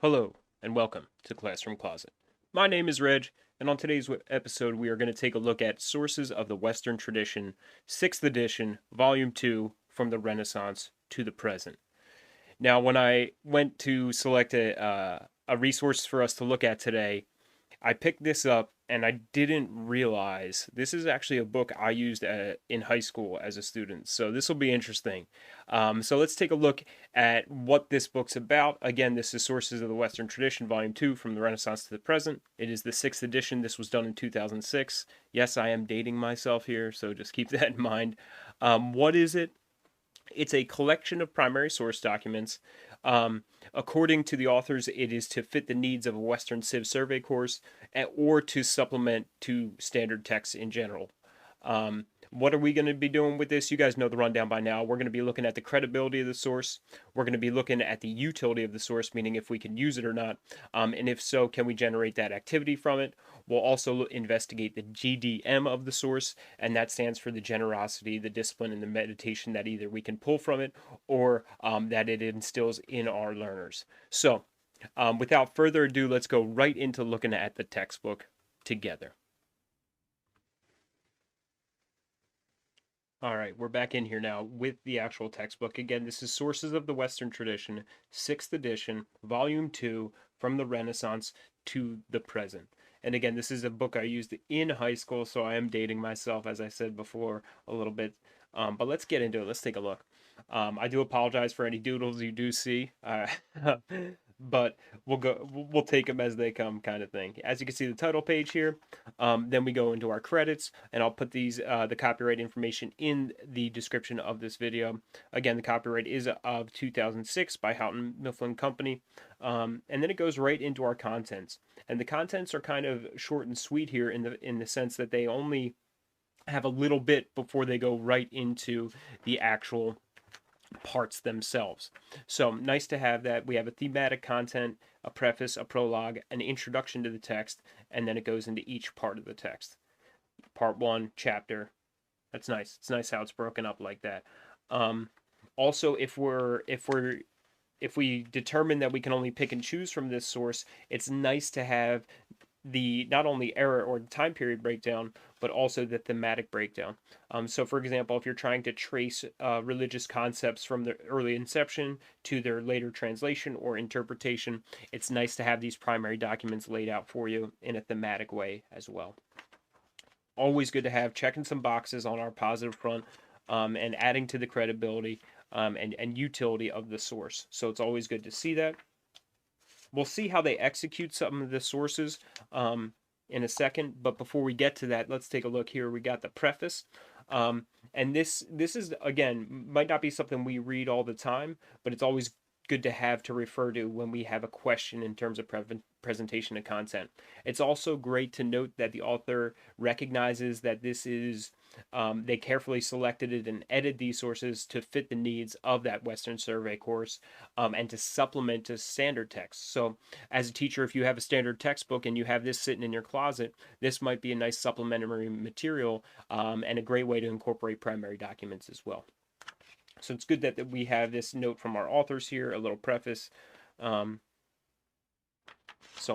Hello, and welcome to Classroom Closet. My name is Reg, and on today's episode, we are going to take a look at Sources of the Western Tradition, 6th edition, Volume 2, From the Renaissance to the Present. Now, when I went to select a resource for us to look at today, I picked this up and I didn't realize this is actually a book I used in high school as a student. So this will be interesting. So let's take a look at what this book's about. Again, this is Sources of the Western Tradition, Volume 2, From the Renaissance to the Present. It is the 6th edition. This was done in 2006. Yes, I am dating myself here, so just keep that in mind. What is it? It's a collection of primary source documents. According to the authors, it is to fit the needs of a Western Civ survey course or to supplement to standard texts in general. What are we going to be doing with this? You guys know the rundown by now. We're going to be looking at the credibility of the source. We're going to be looking at the utility of the source, meaning if we can use it or not. And if so, can we generate that activity from it? We'll also investigate the GDM of the source, and that stands for the generosity, the discipline, and the meditation that either we can pull from it or that it instills in our learners. So, without further ado, let's go right into looking at the textbook together. All right, we're back in here now with the actual textbook. Again, this is Sources of the Western Tradition, 6th edition, Volume 2, From the Renaissance to the Present. And again, this is a book I used in high school, so I am dating myself, as I said before, a little bit. But let's get into it. Let's take a look. I do apologize for any doodles you do see. But we'll take them as they come, kind of thing. As you can see, the title page here. Then we go into our credits, and I'll put the copyright information in the description of this video. Again, the copyright is of 2006 by Houghton Mifflin Company. And then it goes right into our contents, and the contents are kind of short and sweet here in the sense that they only have a little bit before they go right into the actual parts themselves. So nice to have that. We have a thematic content, a preface, a prologue, an introduction to the text, and then it goes into each part of the text. Part one, chapter. That's nice. It's nice how it's broken up like that. Also, if we determine that we can only pick and choose from this source, it's nice to have the not only era or time period breakdown, but also the thematic breakdown. So, for example, if you're trying to trace religious concepts from the early inception to their later translation or interpretation, it's nice to have these primary documents laid out for you in a thematic way as well. Always good to have, checking some boxes on our positive front, and adding to the credibility and utility of the source. So it's always good to see that. We'll see how they execute some of the sources in a second, but before we get to that, let's take a look here. We got the preface, and this is, again, might not be something we read all the time, but it's always good to have to refer to when we have a question in terms of presentation of content. It's also great to note that the author recognizes that this is they carefully selected it and edited these sources to fit the needs of that Western survey course, and to supplement to standard text. So as a teacher, if you have a standard textbook and you have this sitting in your closet, this might be a nice supplementary material, and a great way to incorporate primary documents as well. So it's good that we have this note from our authors here, a little preface, so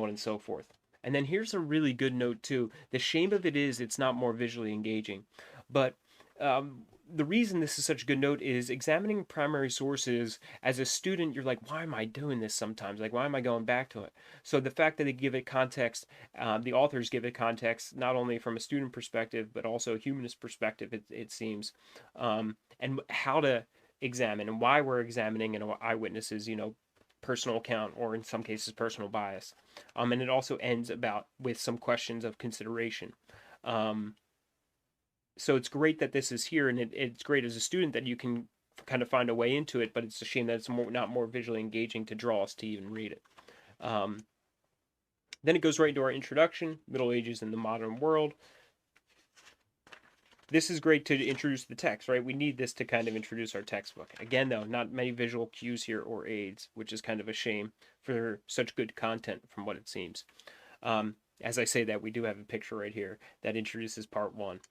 on and so forth. And then here's a really good note too. The shame of it is it's not more visually engaging. But the reason this is such a good note is examining primary sources as a student, you're like, why am I doing this sometimes? Like, why am I going back to it? So the fact that they give it context, the authors give it context, not only from a student perspective, but also a humanist perspective, it seems, and how to examine and why we're examining an eyewitness's, personal account or in some cases personal bias. And it also ends with some questions of consideration. So it's great that this is here, and it's great as a student that you can kind of find a way into it, but it's a shame that it's not more visually engaging to draw us to even read it. Then it goes right into our introduction, Middle Ages in the modern world. This is great to introduce the text, right? We need this to kind of introduce our textbook. Again, though, not many visual cues here or aids, which is kind of a shame for such good content from what it seems. As I say that, we do have a picture right here that introduces part one.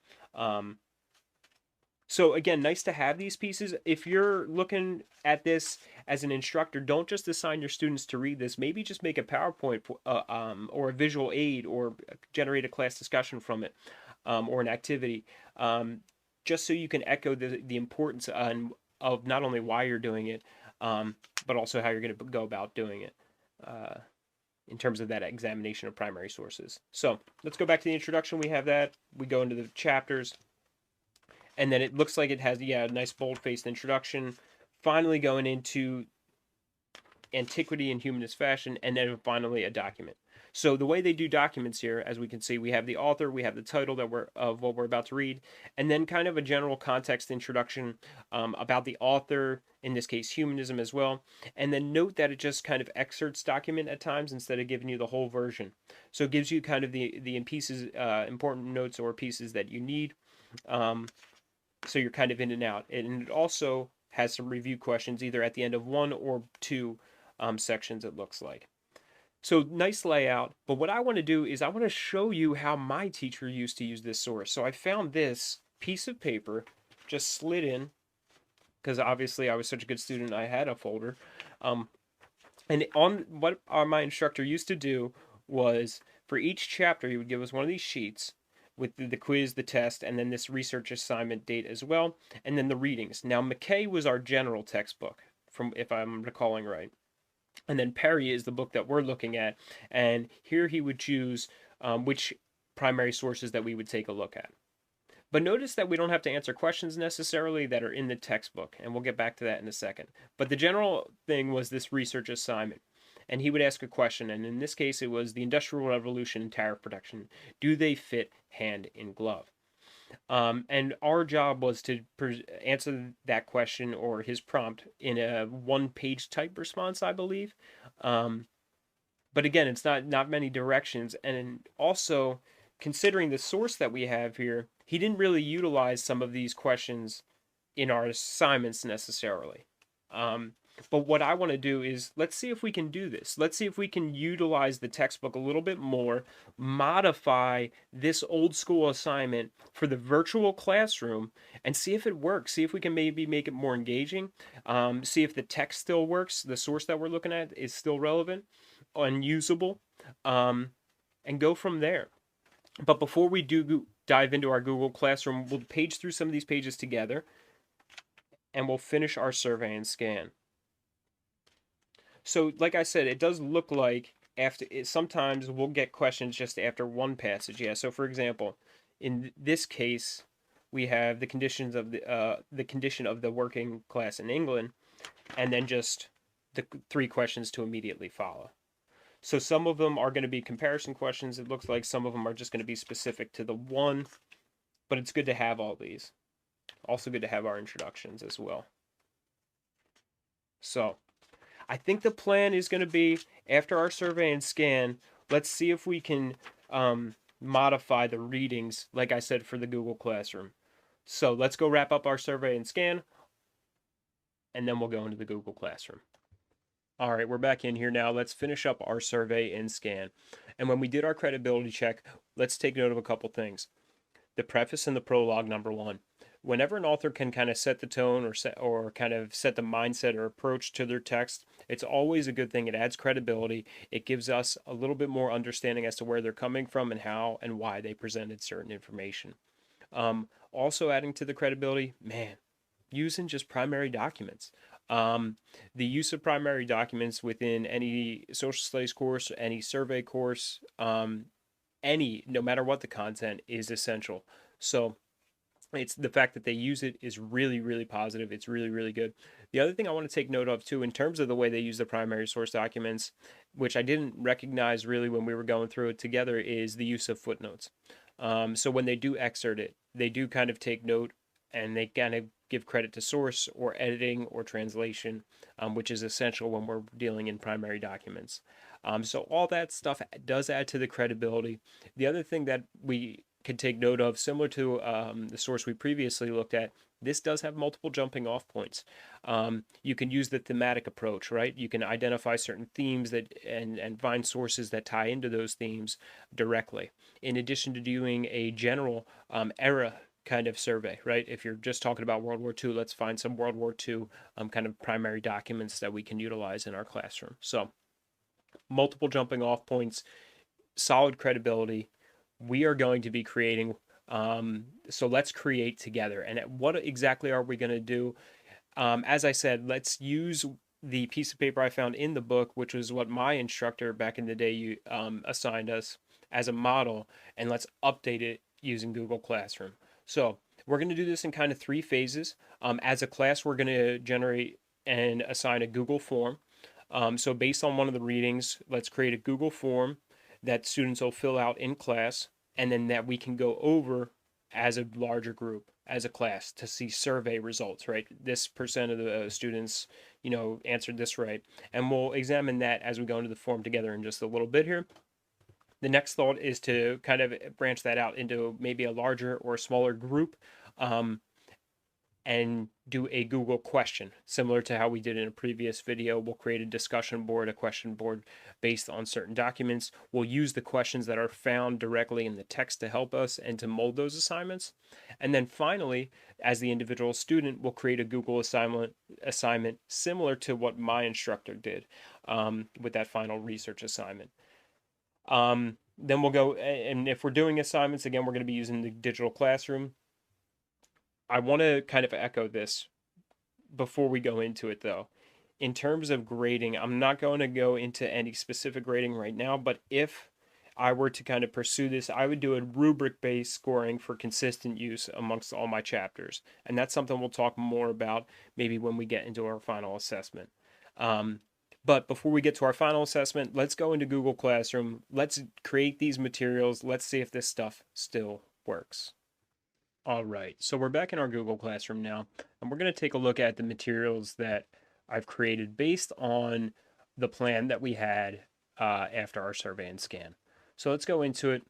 So again, nice to have these pieces. If you're looking at this as an instructor, don't just assign your students to read this. Maybe just make a PowerPoint or a visual aid, or generate a class discussion from it, or an activity, um, just so you can echo the importance of not only why you're doing it, um, but also how you're going to go about doing it. Uh, in terms of that examination of primary sources. So let's go back to the introduction. We have that. We go into the chapters, and then it looks like it has, yeah, a nice bold-faced introduction, finally going into antiquity in humanist fashion, and then finally a document. So the way they do documents here, as we can see, we have the author, we have the title that we're of what we're about to read, and then kind of a general context introduction about the author, in this case humanism as well, and then note that it just kind of excerpts document at times instead of giving you the whole version. So it gives you kind of the in pieces important notes or pieces that you need. Um, so you're kind of in and out. And it also has some review questions either at the end of one or two sections, it looks like. So nice layout. But what I want to do is I want to show you how my teacher used to use this source. So I found this piece of paper, just slid in, because obviously I was such a good student, I had a folder. Um, and on what my instructor used to do was, for each chapter, he would give us one of these sheets with the quiz, the test, and then this research assignment date as well, and then the readings. Now, McKay was our general textbook, from if I'm recalling right. And then Perry is the book that we're looking at, and here he would choose which primary sources that we would take a look at. But notice that we don't have to answer questions necessarily that are in the textbook, and we'll get back to that in a second. But the general thing was this research assignment. And he would ask a question, and in this case, it was the Industrial Revolution and tariff protection. Do they fit hand in glove? And our job was to answer that question or his prompt in a one-page type response, I believe. Um, but again, it's not many directions, and also considering the source that we have here, he didn't really utilize some of these questions in our assignments necessarily. Um, but what I want to do is, let's see if we can do this. Let's see if we can utilize the textbook a little bit more, modify this old school assignment for the virtual classroom, and see if it works. See if we can maybe make it more engaging. See if the text still works, the source that we're looking at is still relevant and usable, um, and go from there. But before we do dive into our Google Classroom, we'll page through some of these pages together, and we'll finish our survey and scan. So, like I said, it does look like sometimes we'll get questions just after one passage. Yeah. So, for example, in this case, we have the conditions of the condition of the working class in England, and then just the three questions to immediately follow. So some of them are going to be comparison questions. It looks like some of them are just going to be specific to the one, but it's good to have all these. Also good to have our introductions as well. So I think the plan is going to be, after our survey and scan, let's see if we can modify the readings, like I said, for the Google Classroom. So let's go wrap up our survey and scan, and then we'll go into the Google Classroom. All right, we're back in here now. Let's finish up our survey and scan. And when we did our credibility check, let's take note of a couple things. The preface and the prologue, number one. Whenever an author can kind of set the tone or kind of set the mindset or approach to their text, it's always a good thing. It adds credibility. It gives us a little bit more understanding as to where they're coming from and how and why they presented certain information. Also adding to the credibility, man, using just primary documents. The use of primary documents within any social studies course, any survey course, no matter what the content, is essential. So it's the fact that they use it is really, really positive. It's really, really good. The other thing I want to take note of too, in terms of the way they use the primary source documents, which I didn't recognize really when we were going through it together, is the use of footnotes. So when they do excerpt it, they do kind of take note, and they kind of give credit to source or editing or translation, which is essential when we're dealing in primary documents. So all that stuff does add to the credibility. The other thing that we could take note of, similar to the source we previously looked at, this does have multiple jumping off points. You can use the thematic approach, right? You can identify certain themes and find sources that tie into those themes directly. In addition to doing a general era kind of survey, right? If you're just talking about World War II, let's find some World War II kind of primary documents that we can utilize in our classroom. So multiple jumping off points, solid credibility. We are going to be creating. So let's create together. And what exactly are we going to do? As I said, let's use the piece of paper I found in the book, which was what my instructor back in the day assigned us as a model, and let's update it using Google Classroom. So we're going to do this in kind of three phases. As a class, we're going to generate and assign a Google form. So based on one of the readings, let's create a Google form that students will fill out in class, and then that we can go over as a larger group, as a class, to see survey results, right? This percent of the students, answered this right. And we'll examine that as we go into the form together in just a little bit here. The next thought is to kind of branch that out into maybe a larger or smaller group, and do a Google question, similar to how we did in a previous video. We'll create a discussion board, a question board based on certain documents. We'll use the questions that are found directly in the text to help us and to mold those assignments. And then finally, as the individual student, we'll create a Google assignment similar to what my instructor did with that final research assignment. Then we'll go, and if we're doing assignments, again, we're going to be using the digital classroom. I want to kind of echo this before we go into it, though. In terms of grading, I'm not going to go into any specific grading right now, but if I were to kind of pursue this, I would do a rubric-based scoring for consistent use amongst all my chapters. And that's something we'll talk more about maybe when we get into our final assessment. But before we get to our final assessment, let's go into Google Classroom. Let's create these materials. Let's see if this stuff still works. All right, so we're back in our Google Classroom now, and we're going to take a look at the materials that I've created based on the plan that we had after our survey and scan. So let's go into it.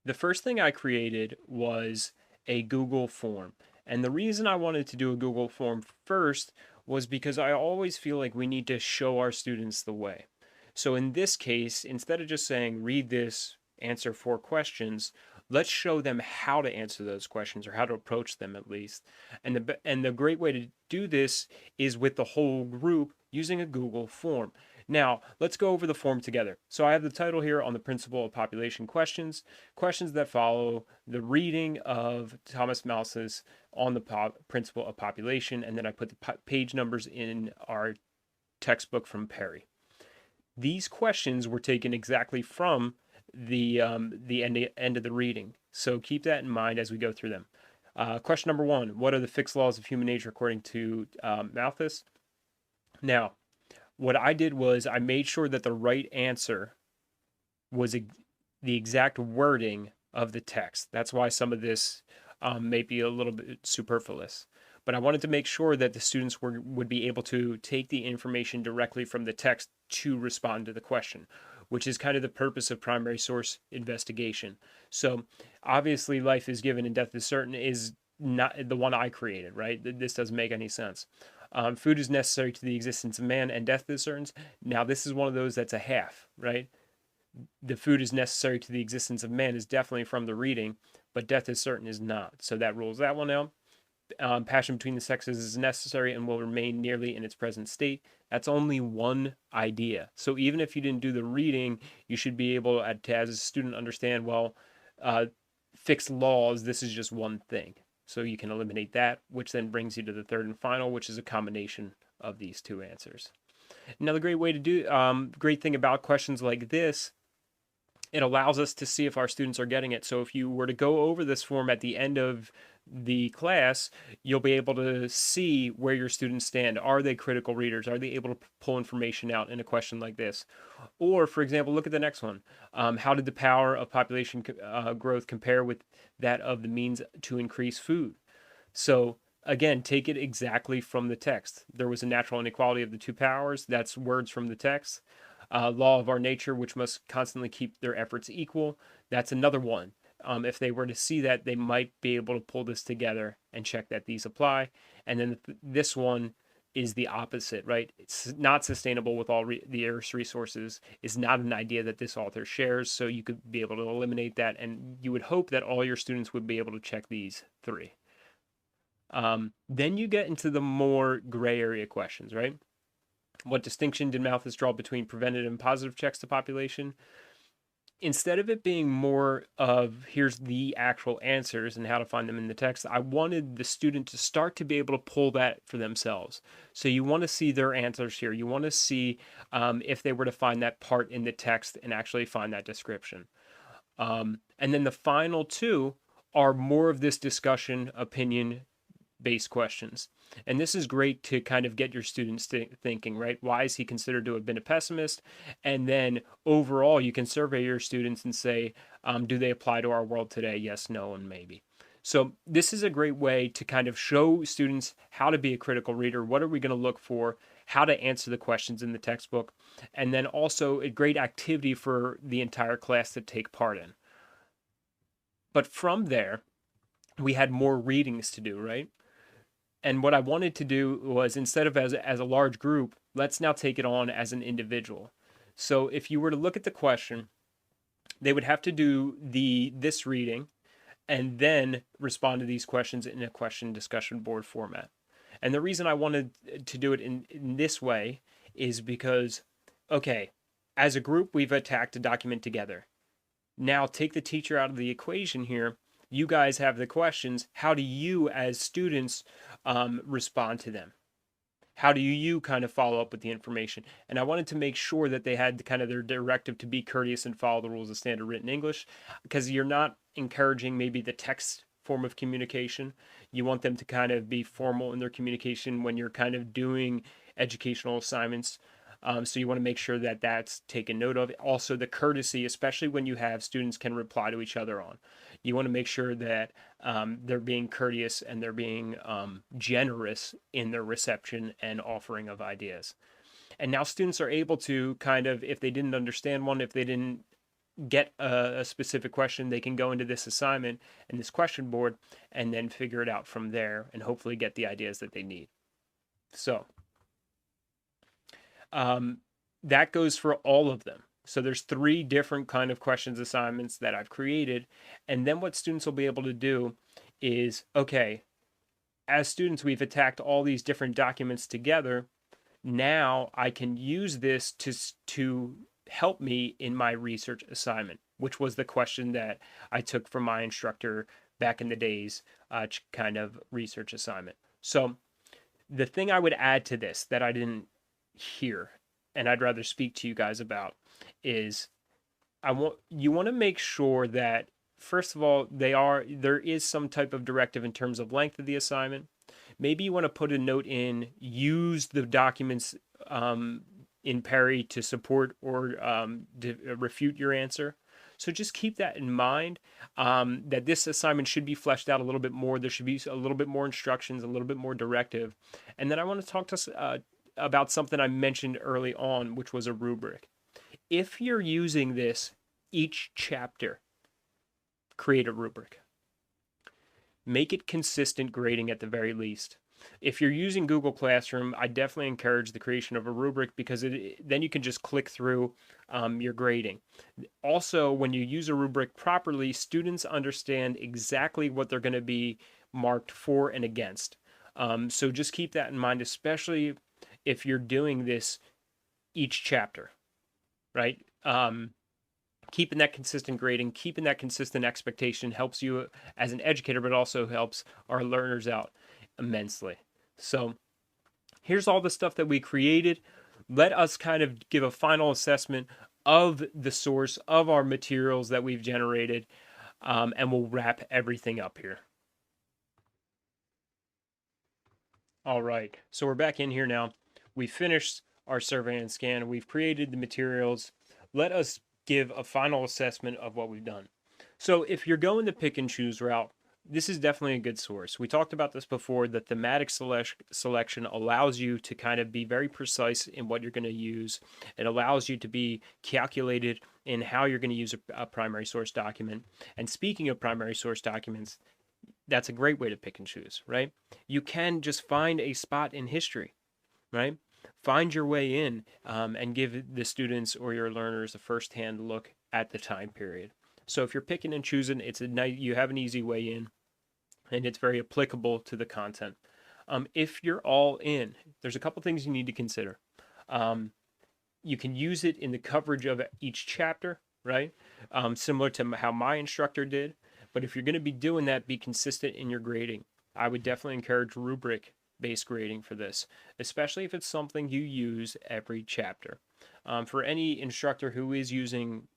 The first thing I created was a Google form. And the reason I wanted to do a Google form first was because I always feel like we need to show our students the way. So in this case, instead of just saying, read this, answer 4 questions, let's show them how to answer those questions, or how to approach them at least. And the great way to do this is with the whole group using a Google form. Now, let's go over the form together. So I have the title here on the principle of population questions, questions that follow the reading of Thomas Malthus on the principle of population, and then I put the page numbers in our textbook from Perry. These questions were taken exactly from the end of the reading. So keep that in mind as we go through them. Question number 1, what are the fixed laws of human nature according to Malthus? Now, what I did was I made sure that the right answer was the exact wording of the text. That's why some of this may be a little bit superfluous. But I wanted to make sure that the students would be able to take the information directly from the text to respond to the question, which is kind of the purpose of primary source investigation. So obviously life is given and death is certain is not the one I created, right? This doesn't make any sense. Food is necessary to the existence of man and death is certain. Now this is one of those that's a half, right? The food is necessary to the existence of man is definitely from the reading, but death is certain is not. So that rules that one out. Passion between the sexes is necessary and will remain nearly in its present state. That's only one idea. So even if you didn't do the reading, you should be able to, as a student, understand, well, fixed laws, this is just one thing. So you can eliminate that, which then brings you to the third and final, which is a combination of these two answers. Another great way to do, great thing about questions like this, it allows us to see if our students are getting it. So if you were to go over this form at the end of the class, you'll be able to see where your students stand. Are they critical readers? Are they able to pull information out in a question like this? Or, for example, look at the next one. How did the power of population growth compare with that of the means to increase food? So again, take it exactly from the text. There was a natural inequality of the two powers. That's words from the text. Law of our nature, which must constantly keep their efforts equal. That's another one. If they were to see that, they might be able to pull this together and check that these apply. And then this one, is the opposite, right? It's not sustainable with all the Earth's resources, is not an idea that this author shares. So you could be able to eliminate that. And you would hope that all your students would be able to check these three. Then you get into the more gray area questions, right? What distinction did Malthus draw between preventive and positive checks to population? Instead of it being more of here's the actual answers and how to find them in the text, I wanted the student to start to be able to pull that for themselves. So you want to see their answers here. You want to see if they were to find that part in the text and actually find that description. And then the final two are more of this discussion, opinion based questions. And this is great to kind of get your students thinking, right? Why is he considered to have been a pessimist? And then overall, you can survey your students and say, do they apply to our world today? Yes, no, and maybe. So this is a great way to kind of show students how to be a critical reader. What are we going to look for? How to answer the questions in the textbook. And then also a great activity for the entire class to take part in. But from there, we had more readings to do, right? And what I wanted to do was, instead of as a large group, let's now take it on as an individual. So if you were to look at the question, they would have to do this reading and then respond to these questions in a question discussion board format. And the reason I wanted to do it in this way is because, okay, as a group, we've attacked a document together. Now take the teacher out of the equation here. You guys have the questions. How do you, as students, respond to them? How do you kind of follow up with the information? And I wanted to make sure that they had kind of their directive to be courteous and follow the rules of standard written English, because you're not encouraging maybe the text form of communication. You want them to kind of be formal in their communication when you're kind of doing educational assignments. So you want to make sure that that's taken note of. Also, the courtesy, especially when you have students can reply to each other on. You want to make sure that they're being courteous and they're being generous in their reception and offering of ideas. And now students are able to kind of, if they didn't understand one, if they didn't get a specific question, they can go into this assignment and this question board and then figure it out from there and hopefully get the ideas that they need. So that goes for all of them. So there's 3 different kind of questions assignments that I've created. And then what students will be able to do is, okay, as students, we've attacked all these different documents together. Now I can use this to help me in my research assignment, which was the question that I took from my instructor back in the days, kind of research assignment. So the thing I would add to this that I didn't hear and I'd rather speak to you guys about is you want to make sure that, first of all, there is some type of directive in terms of length of the assignment. Maybe you want to put a note in, use the documents in Perry to support or to refute your answer. So just keep that in mind, that this assignment should be fleshed out a little bit more. There should be a little bit more instructions, a little bit more directive. And then I want to talk to us about something I mentioned early on, which was a rubric. If you're using this each chapter, create a rubric. Make it consistent grading at the very least. If you're using Google Classroom, I definitely encourage the creation of a rubric, because then you can just click through your grading. Also, when you use a rubric properly, students understand exactly what they're going to be marked for and against. So just keep that in mind, especially if you're doing this each chapter, right? Keeping that consistent grading, keeping that consistent expectation helps you as an educator, but also helps our learners out immensely. So here's all the stuff that we created. Let us kind of give a final assessment of the source of our materials that we've generated, and we'll wrap everything up here. All right, so we're back in here now. We finished our survey and scan. We've created the materials. Let us give a final assessment of what we've done. So if you're going the pick and choose route, this is definitely a good source. We talked about this before, that thematic selection allows you to kind of be very precise in what you're going to use. It allows you to be calculated in how you're going to use a primary source document. And speaking of primary source documents, that's a great way to pick and choose, right? You can just find a spot in history. right? Find your way in, and give the students or your learners a first-hand look at the time period. So if you're picking and choosing, it's a nice, you have an easy way in, and it's very applicable to the content. If you're all in, there's a couple things you need to consider. Um, you can use it in the coverage of each chapter, right? Similar to how my instructor did. But if you're going to be doing that, be consistent in your grading. I would definitely encourage rubric based grading for this, especially if it's something you use every chapter. For any instructor who is using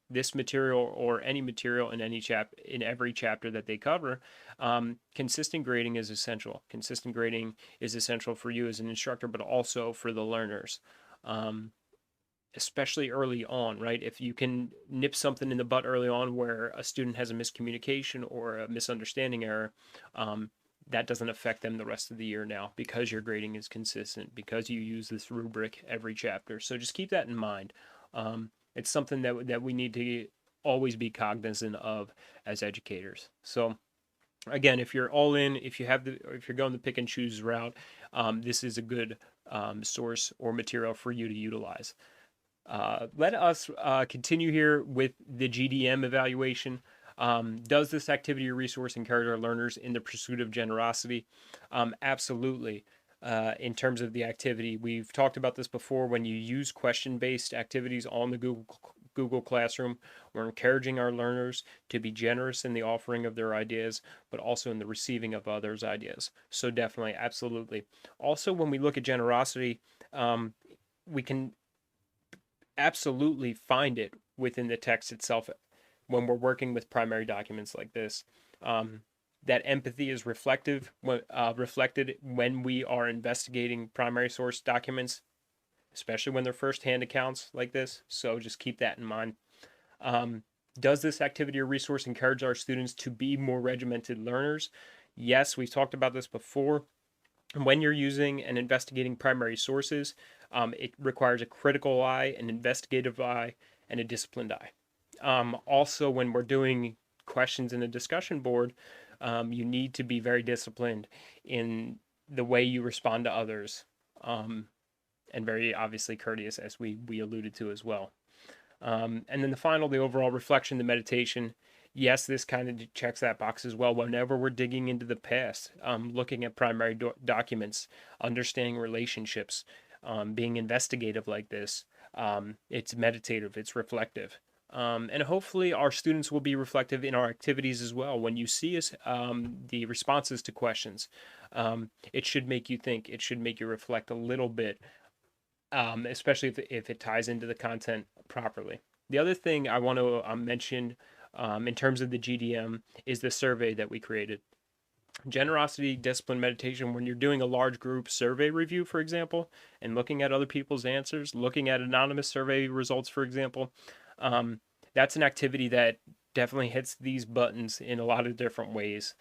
this material or any material in in every chapter that they cover, consistent grading is essential. Consistent grading is essential for you as an instructor, but also for the learners. Um, Especially early on, right? If you can nip something in the butt early on where a student has a miscommunication or a misunderstanding error, that doesn't affect them the rest of the year now because your grading is consistent, because you use this rubric every chapter. So just keep that in mind. It's something that we need to always be cognizant of as educators. So again, if you're all in, if you're going the pick and choose route, this is a good source or material for you to utilize. Let us continue here with the GDM evaluation. Does this activity or resource encourage our learners in the pursuit of generosity? Absolutely. In terms of the activity, we've talked about this before. When you use question-based activities on the Google Classroom, we're encouraging our learners to be generous in the offering of their ideas, but also in the receiving of others' ideas. So definitely, absolutely. Also, when we look at generosity, we can absolutely find it within the text itself when we're working with primary documents like this. That empathy is reflected when we are investigating primary source documents, especially when they're first-hand accounts like this. So just keep that in mind. Does this activity or resource encourage our students to be more regimented learners? Yes, we've talked about this before. When you're using and investigating primary sources, it requires a critical eye, an investigative eye, and a disciplined eye. Also, when we're doing questions in a discussion board, you need to be very disciplined in the way you respond to others, and very obviously courteous, as we alluded to as well. And then the overall reflection, the meditation. Yes, this kind of checks that box as well. Whenever we're digging into the past, looking at primary documents, understanding relationships, being investigative like this, it's meditative, it's reflective. And hopefully our students will be reflective in our activities as well. When you see us, the responses to questions, it should make you think, it should make you reflect a little bit, especially if it ties into the content properly. The other thing I want to mention, in terms of the GDM, is the survey that we created. Generosity, discipline, meditation. When you're doing a large group survey review, for example, and looking at other people's answers, looking at anonymous survey results, for example, that's an activity that definitely hits these buttons in a lot of different ways.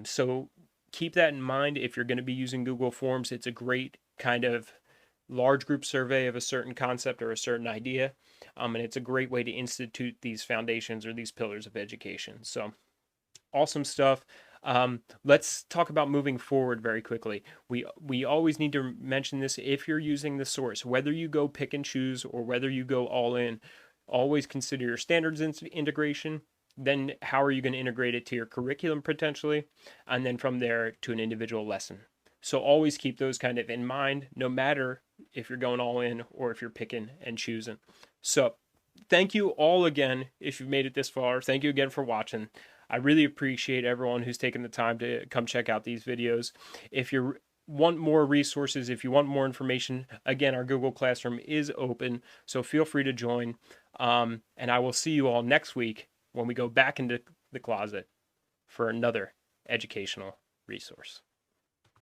So keep that in mind. If you're going to be using Google Forms, it's a great kind of large group survey of a certain concept or a certain idea. And it's a great way to institute these foundations or these pillars of education. So awesome stuff. Let's talk about moving forward very quickly. We always need to mention this. If you're using the source, whether you go pick and choose or whether you go all in, always consider your standards integration. Then how are you going to integrate it to your curriculum potentially? And then from there to an individual lesson. So always keep those kind of in mind, no matter if you're going all in or if you're picking and choosing. So thank you all again if you've made it this far. Thank you again for watching. I really appreciate everyone who's taken the time to come check out these videos. If you want more resources, if you want more information, again, our Google Classroom is open, so feel free to join. And I will see you all next week when we go back into the closet for another educational resource.